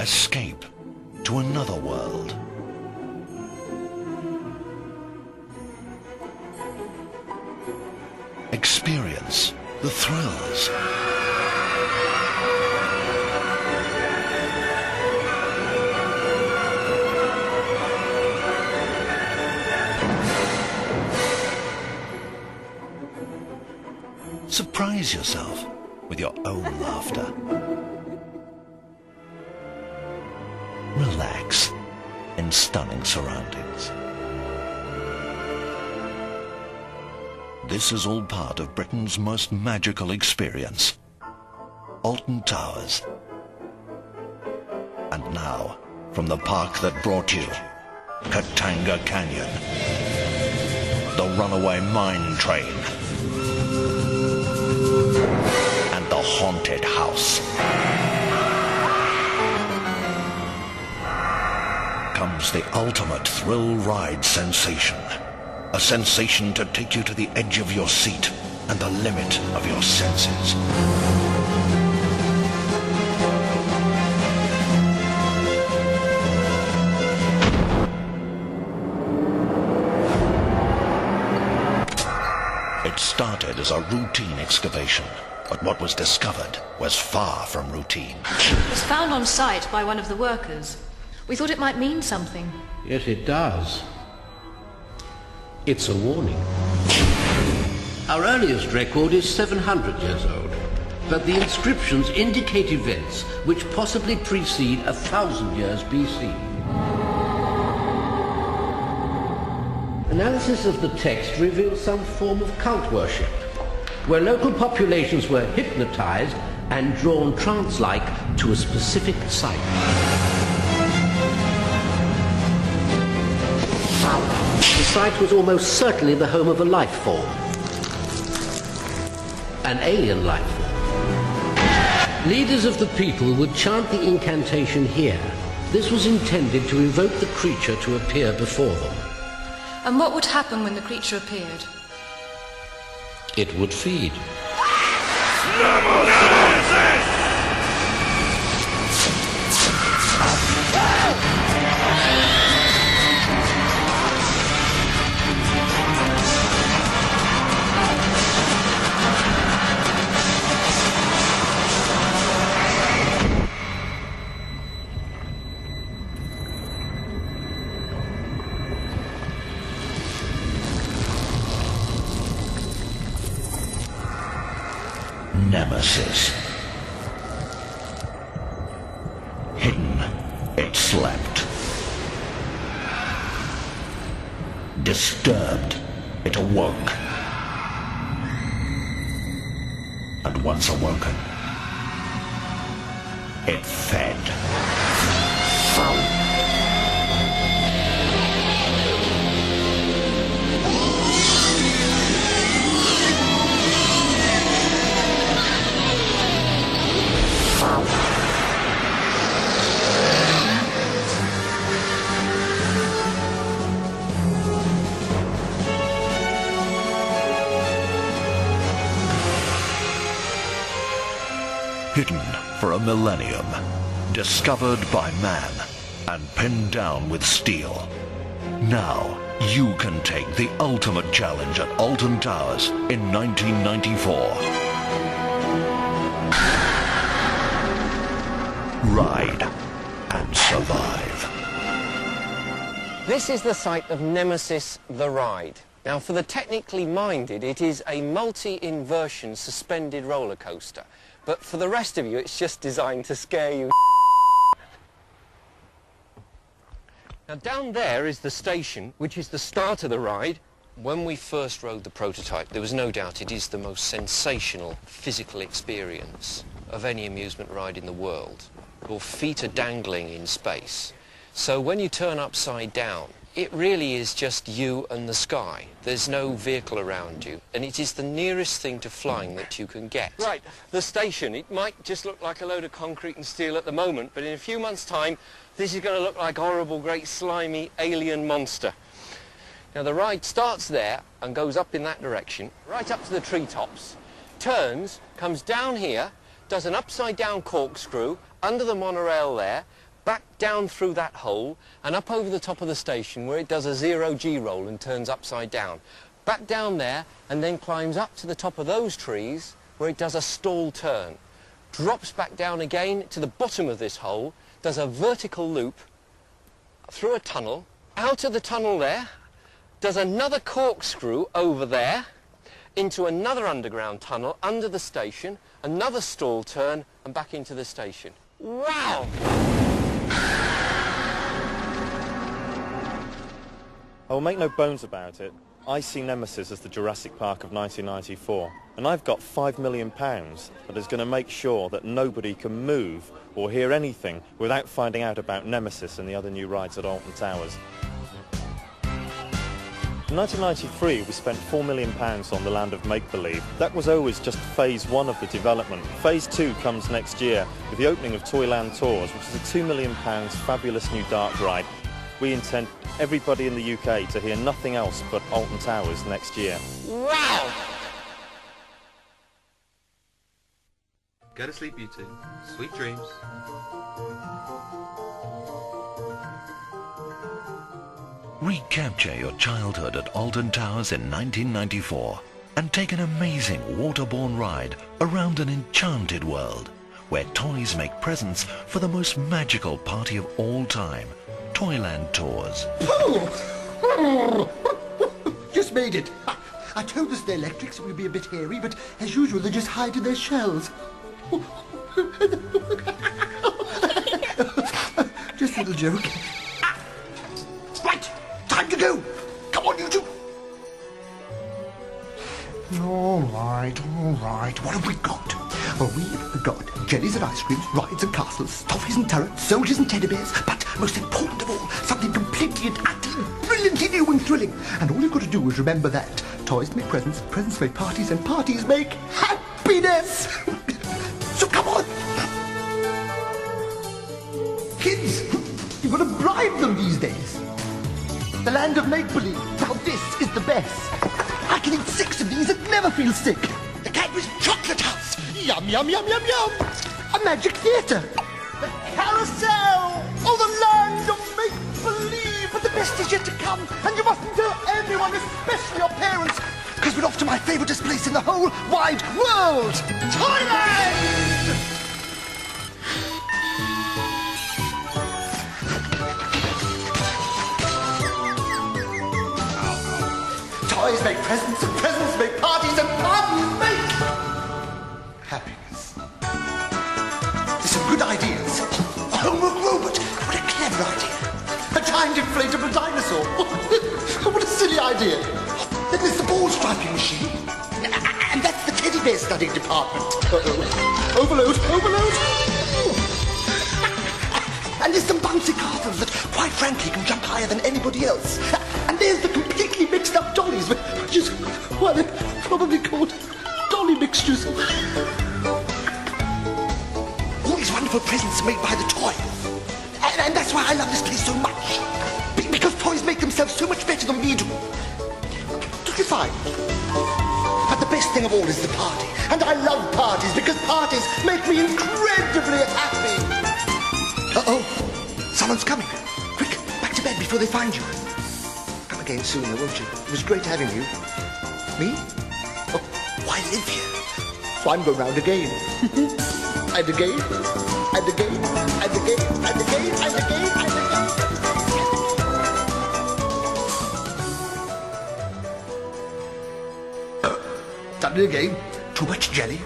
Escape to another world. Experience the thrills. Surprise yourself with your own laughter. Relax in stunning surroundings. This is all part of Britain's most magical experience, Alton Towers. And now, from the park that brought you, Katanga Canyon, the runaway mine train, and the haunted house, comes the ultimate thrill ride sensation. A sensation to take you to the edge of your seat and the limit of your senses. It started as a routine excavation, but what was discovered was far from routine. It was found on site by one of the workers. We thought it might mean something. Yes, it does. It's a warning. Our earliest record is 700 years old, but the inscriptions indicate events which possibly precede 1,000 years BC. Analysis of the text reveals some form of cult worship, where local populations were hypnotized and drawn trance-like to a specific site. The site was almost certainly the home of a life form. An alien life form. Leaders of the people would chant the incantation here. This was intended to evoke the creature to appear before them. And what would happen when the creature appeared? It would feed. Nemesis! Nemesis. Hidden, it slept. Disturbed, it awoke. And once awoken, it fed. Hidden for a millennium, discovered by man, and pinned down with steel. Now, you can take the ultimate challenge at Alton Towers in 1994. Ride and survive. This is the site of Nemesis the Ride. Now, for the technically minded, it is a multi-inversion suspended roller coaster. But for the rest of you, it's just designed to scare you. Now, down there is the station, which is the start of the ride. When we first rode the prototype, there was no doubt it is the most sensational physical experience of any amusement ride in the world. Your feet are dangling in space. So when you turn upside down, it really is just you and the sky. There's no vehicle around you, and it is the nearest thing to flying that you can get. Right, the station, it might just look like a load of concrete and steel at the moment, but in a few months' time, this is going to look like a horrible, great, slimy alien monster. Now, the ride starts there and goes up in that direction, right up to the treetops, turns, comes down here, does an upside-down corkscrew under the monorail there, back down through that hole and up over the top of the station where it does a 0G roll and turns upside down. Back down there and then climbs up to the top of those trees where it does a stall turn. Drops back down again to the bottom of this hole, does a vertical loop through a tunnel, out of the tunnel there, does another corkscrew over there, into another underground tunnel under the station, another stall turn and back into the station. Wow! I will make no bones about it. I see Nemesis as the Jurassic Park of 1994, and I've got £5 million that is going to make sure that nobody can move or hear anything without finding out about Nemesis and the other new rides at Alton Towers. In 1993, we spent £4 million on the Land of Make-Believe. That was always just phase 1 of the development. Phase 2 comes next year with the opening of Toyland Tours, which is a £2 million fabulous new dark ride. We intend everybody in the UK to hear nothing else but Alton Towers next year. Wow! Go to sleep, you two. Sweet dreams. Recapture your childhood at Alton Towers in 1994 and take an amazing waterborne ride around an enchanted world where toys make presents for the most magical party of all time, Toyland Tours. Just made it. I told us the electrics would be a bit hairy, but as usual they just hide in their shells. Just a little joke. Right, time to go. Come on, you two. All right. What have we got? Well, we've got jellies and ice creams, rides and castles, toffees and turrets, soldiers and teddy bears, but most important of all, something completely and utterly brilliantly new and thrilling. And all you've got to do is remember that toys make presents, presents make parties, and parties make happiness. So come on. Kids, you've got to bribe them these days. The Land of Make-Believe. Now this is the best. I can eat 6 of these and never feel sick. The Cadbury's Chocolate House. Yum, yum, yum, yum, yum. A magic theatre. The Carousel. Oh, the Land of Make-Believe. But the best is yet to come. And you mustn't tell anyone, especially your parents, because we're off to my favouriteest place in the whole wide world. Toyland! Toys make presents, and presents make parties, and parties make happiness. There's some good ideas. A homework robot. What a clever idea. A timed inflatable dinosaur. What a silly idea. Then there's the ball striping machine. And that's the teddy bear studying department. Uh-oh. Overload. And there's some bouncy castles that, quite frankly, can jump higher than anybody else. And there's the completely mixed up dollies, which is why they're probably called dolly mixtures. All these wonderful presents made by the toy. And that's why I love this place so much. Because toys make themselves so much better than we do. Don't you find? But the best thing of all is the party. And I love parties because parties make me incredibly happy. Uh-oh, someone's coming. Quick, back to bed before they find you. Come again soon, won't you? It was great having you. Me? Oh, I live here. So I'm going round again. And again, and again, and again, and again, and again, and again. Done it again. Too much jelly.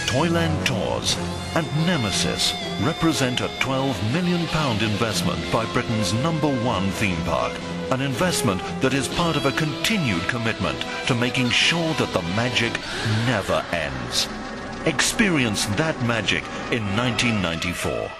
Toyland Tours and Nemesis represent a £12 million investment by Britain's #1 theme park. An investment that is part of a continued commitment to making sure that the magic never ends. Experience that magic in 1994.